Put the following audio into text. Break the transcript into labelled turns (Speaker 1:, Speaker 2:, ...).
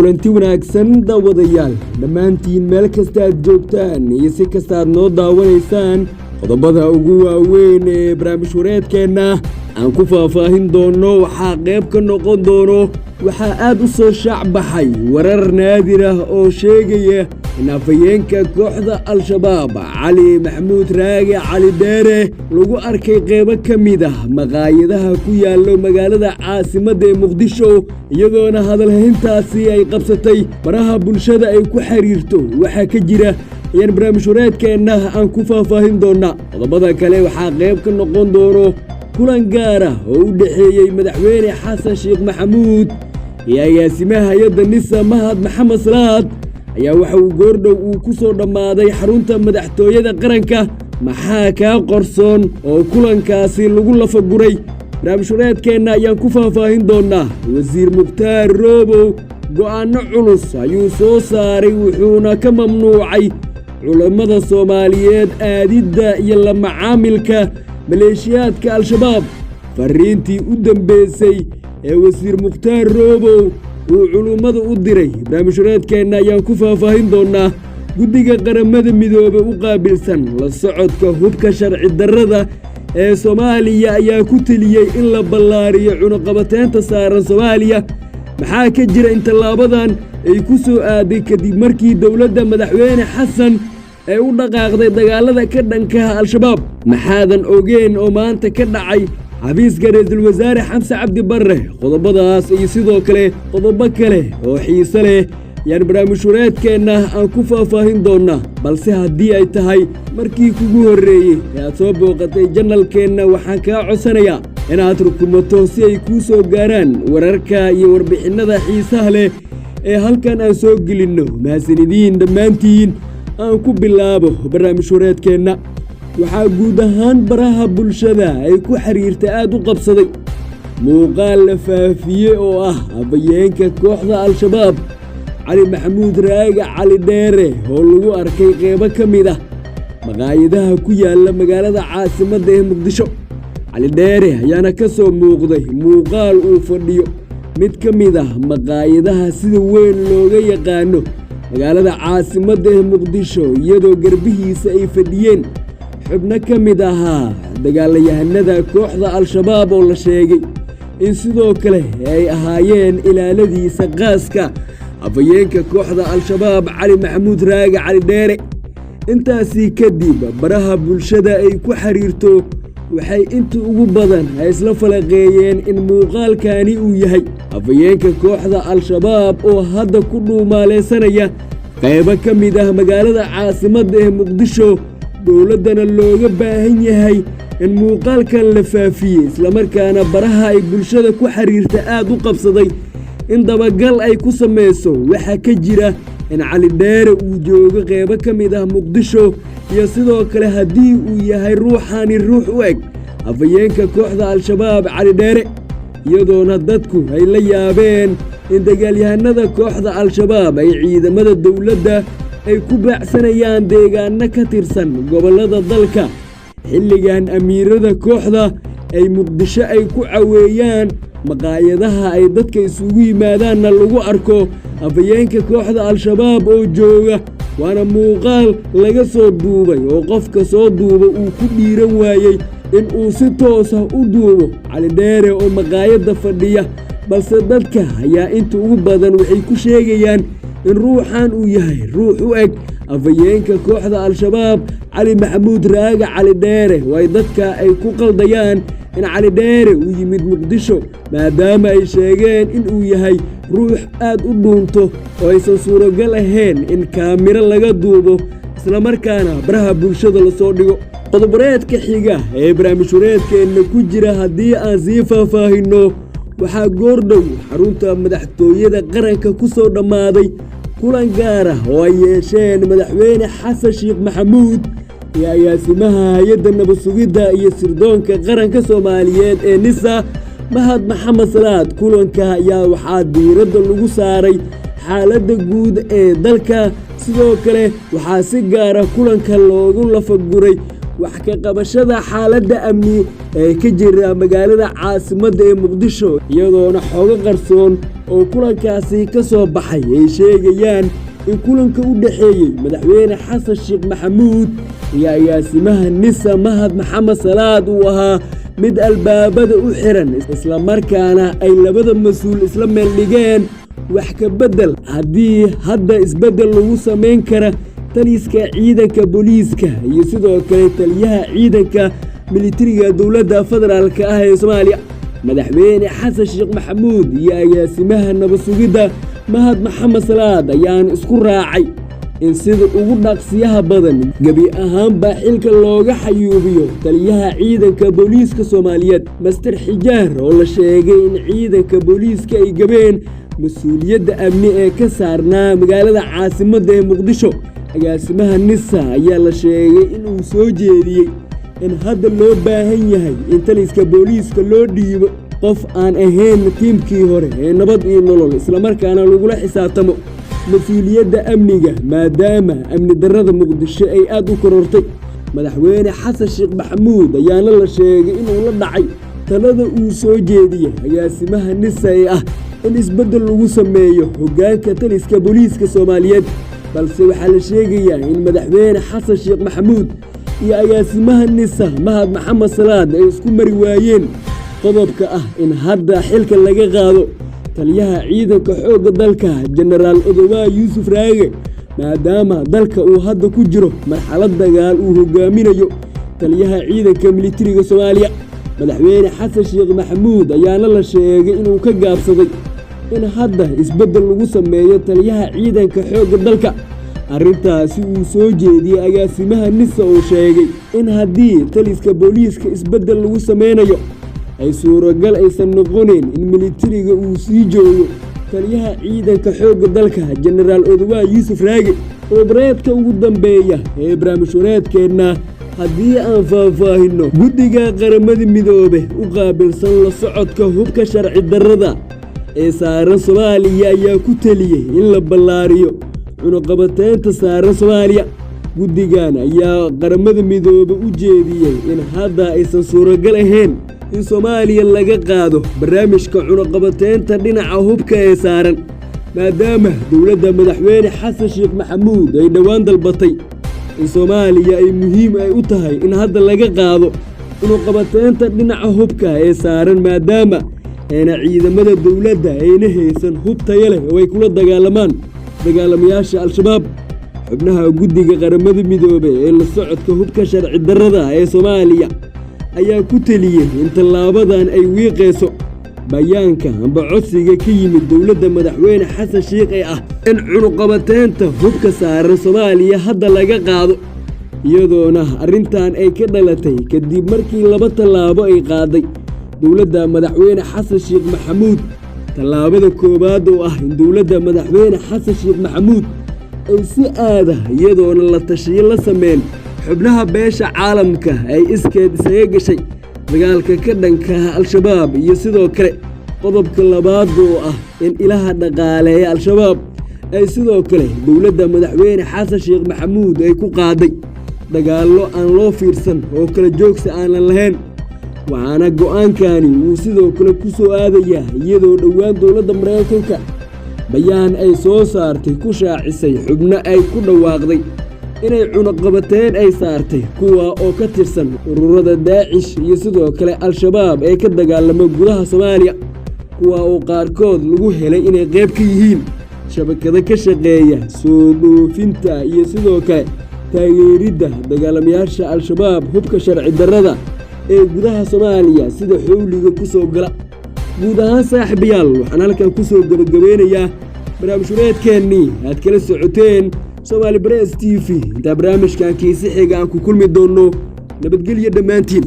Speaker 1: kulanti wanaagsan daawadayaal dhammaantiin meel kasta aad joogtaan iyo si kasta aad noo daawanaysaan qodobada ugu waaweyn ee barnaamij wareedkeenna aan ku faahfaahin doono waxaa qayb ka noqon doono waxaa aad u soo shaacbaxay warar naadir ah oo sheegaya in afhayeenka kooxda al-shabaab cali maxamuud raage cali dheere lagu arkay qaybo ka mid ah maqaayadaha ku yaalo magaalada caasimadda ee muqdisho iyadoona hadalhayntaasi ay qabsatay baraha bulshada ay ku xiriirto waxaa ka jira ayaan barnaamij wareedkeenna aan ku faahfaahin doonaa qodobada kale waxaa qayb ka noqon doono kulan gaar ah oo u dhexeeyey madaxweyne xasan sheekh maxamuud iyo agaasimaha hay-adda nisa mahad maxamed salaad ayaa waxa uu goordhow uu ku soo dhammaaday xarunta madaxtooyada qaranka maxaa kaa qorsoon oo kulankaasi lagu lafaguray barnaamij wareedkeenna ayaan ku faahfaahin doonaa wasiir mukhtaar roobow go'aanno culus ayuu soo saaray wuxuuna ka mamnuucay culammada soomaaliyeed aadidda iyo la macaamilka maleeshiyaadka al-shabaab farriintii u dambaysay ee wasiir mukhtaar roobow uu culummada u diray barnaamij wareedkeenna ayaan ku faahfaahin doonaa guddiga qaramada midoobey u qaabilsan la socodka hubka sharci darrada ee soomaaliya ayaa ku teliyey in la ballaariyo cunuqabateynta saaran soomaaliya maxaa ka jira in tallaabadan ay ku soo aaday kadib markii dowladda madaxweyne xasan ay u dhaqaaqday dagaallada ka dhankaha al-shabaab maxaadan ogeen oo maanta ka dhacay xafiiska ra'iisul wasaare xamse cabdi barre qodobadaas iyo sidoo kale qodobo kale oo xiise leh yaan barnaamij wareedkeenna aan ku faahfaahin doonaa balse haddii ay tahay markii kugu horreeyey ee aad soo booqatay janalkeenna waxaan kaa codsanayaa inaad rukumato si ay kuu soo gaaraan wararka iyo warbixinnada xiisaha leh ee halkan aan soo gelinno mahadsanidin dhammaantiin aan ku bilaabo barnaamij wareedkeenna waxaa guud ahaan baraha bulshada ay ku xiriirta aad u qabsaday muuqaal la faafiyey oo ah afhayeenka kooxda al-shabaab cali maxamuud raage cali dheere oo lagu arkay qaybo ka mid ah maqaayadaha ku yaalla magaalada caasimadda ee muqdisho cali dheere ayaana ka soo muuqday muuqaal uu fadhiyo mid ka mid ah maqaayadaha sida weyn looga yaqaano magaalada caasimadda ee muqdisho iyadoo garbihiisa ay fadhiyeen xubno ka mid ahaa dagaalayahanada kooxda al-shabaab oo la sheegay in sidoo kale ay ahaayeen ilaaladiisa qaaska afhayeenka kooxda al-shabaab cali maxamuud raage cali dheere intaasii kadib baraha bulshada ay ku xiriirto waxay inta ugu badan ay isla falaqeeyeen in muuqaalkani uu yahay afhayeenka kooxda al-shabaab oo hadda ku dhuumaalaysanaya qaybo ka mid ah magaalada caasimadda ee muqdisho dowladdana looga baahan yahay in muuqaalkan la faafiyey islamarkaana baraha ay bulshada ku xiriirta aad u qabsaday in dabagal ay ku samayso waxaa ka jira in cali dheere uu joogo qaybo ka mid ah muqdisho iyo sidoo kale haddii uu yahay ruuxani ruux u eg afhayeenka kooxda al-shabaab cali dheere iyadoona dadku ay la yaabeen in dagaalyahanada kooxda al-shabaab ay ciidamada dowladda ay ku baacsanayaan deegaanno ka tirsan gobollada dalka xilligan amiirada kooxda ay muqdisho ay ku caweeyaan maqaayadaha ay dadka isugu yimaadaanna lagu arko afhayeenka kooxda al-shabaab oo jooga waana muuqaal laga soo duubay oo qofka soo duuba uu ku dhiiran waayey in uu si toosa u duubo cali dheere oo maqaayadda fadhiya balse dadka ayaa inta ugu badan waxay ku sheegayaan in ruuxan uu yahay ruux u eg afhayeenka kooxda al-shabaab cali maxamuud raage cali dheere way dadka ay ku qaldayaan in cali dheere uu yimid muqdisho maadaama ay sheegeen in uu yahay ruux aad u dhuunto oo aysan suuragal ahayn in kaamiro laga duubo islamarkaana baraha bulshada lasoo dhigo qodobareedka xiga ee barnaamij wareedkeenna ku jira haddii aan sii faahfaahinno waxaa goordhow xarunta madaxtooyada qaranka ku soo dhammaaday kulan gaar ah oo ay yeesheen madaxweyne xasan sheekh maxamuud iyo agaasimaha hay-adda nabad sugidda iyo sirdoonka qaranka soomaaliyeed ee nisa mahad maxamed salaad kulanka ayaa waxaa diiradda lagu saaray xaaladda guud ee dalka sidoo kale waxaa si gaara kulanka loogu lafaguray wax ka qabashada xaaladda amni ee ka jira magaalada caasimadda ee muqdisho iyadoona xooga qarsoon oo kulankaasi ka soo baxay ay sheegayaan in kulanka u dhaxeeyay madaxweyne xasan sheekh maxamuud iyo agaasimaha nisa mahad maxamed salaad uu ahaa mid albaabada u xiran isla markaana ay labada mas'uul isla meel dhigeen wax ka bedel haddii hadda isbedel lagu samayn kara taliska ciidanka booliiska iyo sidoo kale taliyaha ciidanka militariga dowladda federaalka ah ee Soomaaliya madaxweyne xasan sheekh maxamuud iyo agaasimaha nabad sugidda mahad maxamed salaad ayaan isku raacay in sida ugu dhaqsiyaha badan gabi ahaanba xilka looga xayuubiyo taliyaha ciidanka booliiska Soomaaliyeed Master Xijaar oo la sheegay in ciidanka booliiska ay gabeen mas'uuliyadda amni ee ka saarnaa magaalada caasimadda ee Muqdisho agaasimaha nisa ayaa la sheegay in uu soo jeediyay in hadda loo baahan yahay in taliska booliiska loo dhiibo qof aan ahayn tiimkii hore ee nabad iyo nolol isla markaana lagula xisaabtamo mas'uuliyadda amniga maadaama amni darrada Muqdisho ay aad u korortay madaxweyne xasan sheekh maxamuud ayaana la sheegay inuu la dhacay talada uu soo jeediyay agaasimaha nisa ee ah in isbedel lagu sameeyo hoggaanka taliska booliiska Soomaaliyeed balse waxaa la sheegayaa in madaxweyne xasan sheekh maxamuud iyo agaasimaha nisa mahad maxamed salaad ay isku mari waayeen qodobka ah in hadda xilka laga qaado taliyaha ciidanka xoogga dalka Generaal Odowa Yuusuf Raage maadaama dalka uu hadda ku jiro marxalad dagaal uu hogaaminayo taliyaha ciidanka militariga Soomaaliya madaxweyne xasan sheekh maxamuud ayaana la sheegay inuu ka gaabsaday in hadda isbedel lagu sameeyo taliyaha ciidanka xoogga dalka arrintaasi uu soo jeediyay agaasimaha nisa oo sheegay in haddii taliska booliiska isbedel lagu sameynayo ay suuragal aysan noqonayn in militariga uu sii joogo taliyaha ciidanka xoogga dalka Generaal Odowa Yuusuf Raage oo bareedka ugu dambeeya ee barnaamijyadeena haddii aan faahfaahino guddiga qaramada midoobay u qaabilsan la socodka hubka sharci darrada ee saaran Soomaaliya ayaa ku taliyay in la ballaariyo cunaqabateynta saaran Soomaaliya guddigan ayaa qaramada midoobay u jeediyay in hadda aysan suuragal ahayn in Soomaaliya laga qaado barnaamijka cunaqabateynta dhinaca hubka ee saaran maadaama dowladda madaxweyne xasan sheekh maxamuud ay dhawaan dalbatay in Soomaaliya ay muhiim u tahay in hadda laga qaado cunaqabateynta dhinaca hubka ee saaran maadaama ciidamada dowladda ayna haysan hub tayo leh oo ay kula dagaalamaan dagaalamayaasha al-shabaab xubnaha guddiga qaramada midoobay ee la socodka hubka sharci darrada ee Soomaaliya ayaa ku taliyay in tallaabadan ay wiiqeyso bayaanka amba codsiga ka yimid dowladda madaxweyne xasan sheekh ee ah in cunaqabateynta hubka saaran Soomaaliya hadda laga qaado iyadoona arrintan ay ka dhalatay kadib markii laba tallaabo ay qaaday dowladda madaxweyne xasan sheekh maxamuud tallaabada koowaad oo ah in dowladda madaxweyne xasan sheekh maxamuud ay si aada iyadoona la tashiyo la sameyn xubnaha beesha caalamka ay iskeed isaga gashay dagaalka ka dhanka al-shabaab iyo sidoo kale qodobka labaad oo ah in ilaha dhaqaaleeya al-shabaab ay sidoo kale dowladda madaxweyne xasan sheekh maxamuud ay ku qaaday dagaallo aan loo fiirsan oo kala joogsi aanan lahayn waxaana go'aankani uu sidoo kale ku soo aadayaa iyadoo dhowaan dowladda Mareykanka bayaan ay soo saartay ku shaacisay xubno ay ku dhawaaqday inay cunaqabateyn ay saartay kuwa oo ka tirsan ururada Daacish iyo sidoo kale al-shabaab ee ka dagaalama gudaha Soomaaliya kuwa oo qaarkood lagu helay inay qayb ka yihiin shabakada ka shaqeeya soo dhoofinta iyo sidoo kale taageeridda dagaalamayaasha al-shabaab hubka sharci darrada ee gudaha Soomaaliya sida xawliga ku soo gala guud ahaan saaxiibayaal waxaan halkan ku soo gabagabeynayaa barnaamijyadeennii aad kala socoteen Somali Press TV inta barnaamijkan kiisi xiga aan ku kulmi doono nabadgelyo dhammaantiin